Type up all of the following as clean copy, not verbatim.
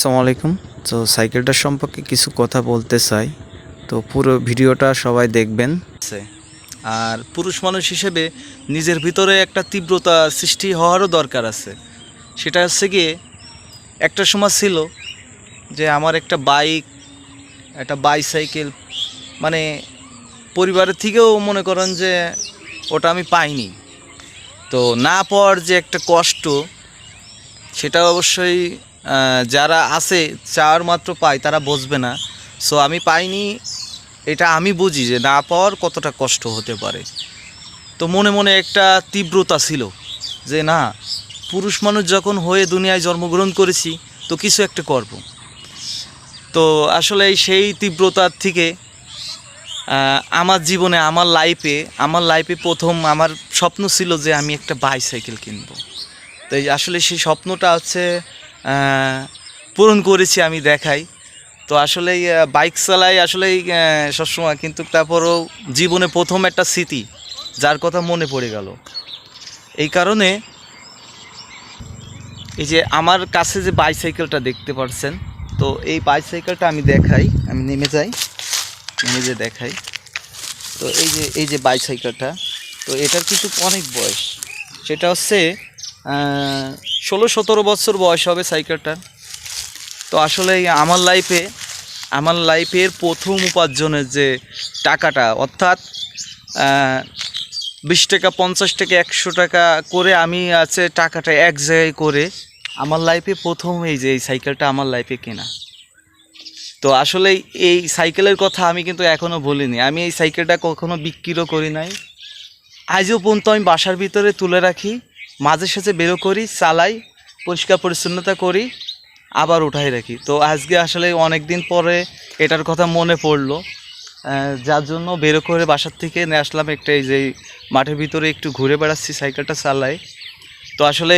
আসসালামু আলাইকুম। তো সাইকেলটা সম্পর্কে কিছু কথা বলতে চাই, তো পুরো ভিডিওটা সবাই দেখবেন। আর পুরুষ মানুষ হিসেবে নিজের ভিতরে একটা তীব্রতা সৃষ্টি হওয়ারও দরকার আছে। সেটা হচ্ছে গিয়ে একটা সময় ছিল যে আমার একটা বাইসাইকেল মানে পরিবারের থেকেও মনে করেন যে ওটা আমি পাইনি। তো না পাওয়ার যে একটা কষ্ট, সেটা অবশ্যই যারা আছে চাওয়ার মাত্র পায় তারা বুঝবে না। সো আমি পাইনি, এটা আমি বুঝি যে না পাওয়ার কতটা কষ্ট হতে পারে। তো মনে মনে একটা তীব্রতা ছিল যে না, পুরুষ মানুষ যখন হয়ে দুনিয়ায় জন্মগ্রহণ করেছি তো কিছু একটা করব। তো আসলে সেই তীব্রতার থেকে আমার জীবনে আমার লাইফে প্রথম আমার স্বপ্ন ছিল যে আমি একটা বাইসাইকেল কিনবো। তো আসলে সেই স্বপ্নটা হচ্ছে পূরণ করেছি আমি, দেখাই। তো আসলেই বাইক চালাই আসলেই সবসময়, কিন্তু তারপরও জীবনে প্রথম একটা স্মৃতি যার কথা মনে পড়ে গেল। এই কারণে এই যে আমার কাছে যে বাইসাইকেলটা দেখতে পাচ্ছেন, তো এই বাইসাইকেলটা আমি নেমে যে দেখাই। তো এই যে বাইসাইকেলটা, তো এটার কিন্তু অনেক বয়স, সেটা হচ্ছে 16-17 বছর বয়স হবে সাইকেলটার। তো আসলে আমার লাইফের প্রথম উপার্জনের যে টাকাটা, অর্থাৎ 20 টাকা, 50 টাকা, 100 টাকা করে আমি টাকাটা এক জায়গায় করে আমার লাইফে প্রথম এই সাইকেলটা আমার লাইফে কেনা। তো আসলে এই সাইকেলের কথা আমি কিন্তু এখনও বলিনি। আমি এই সাইকেলটা কখনো বিক্রিও করি নাই, আজও পর্যন্ত আমি বাসার ভিতরে তুলে রাখি, মাঝে সাঝে বেরো করি, চালাই, পরিষ্কার পরিচ্ছন্নতা করি, আবার উঠাই রাখি। তো আজকে আসলে অনেক দিন পরে এটার কথা মনে পড়লো, যার জন্য বেরো করে বাসার থেকে নিয়ে আসলাম। এই যে মাঠের ভিতরে একটু ঘুরে বেড়াচ্ছি, সাইকেলটা চালাই। তো আসলে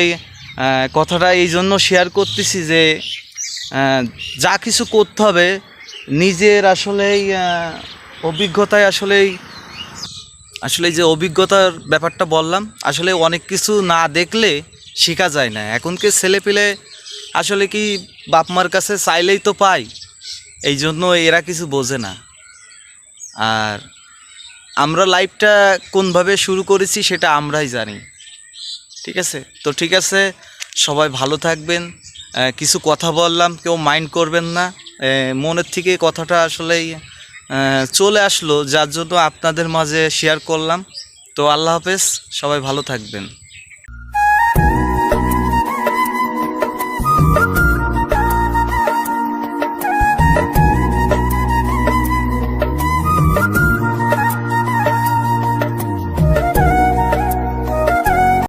কথাটা এই জন্য শেয়ার করতেছি যে যা কিছু করতে হবে নিজের অভিজ্ঞতায়, আসলে যে অভিজ্ঞতার ব্যাপারটা বললাম, আসলে অনেক কিছু না দেখলে শেখা যায় না। এখনকার ছেলেপেলে আসলে কি বাপ মার কাছে চাইলেই তো পায়, এই জন্য এরা কিছু বোঝে না। আর আমরা লাইফটা কোনভাবে শুরু করেছি সেটা আমরাই জানি। ঠিক আছে? তো ঠিক আছে, সবাই ভালো থাকবেন। কিছু কথা বললাম, কেউ মাইন্ড করবেন না। মনের থেকে কথাটা আসলেই চলে আসলো, যার জন্য আপনাদের মাঝে শেয়ার করলাম। তো আল্লাহ হাফেজ, সবাই ভালো থাকবেন।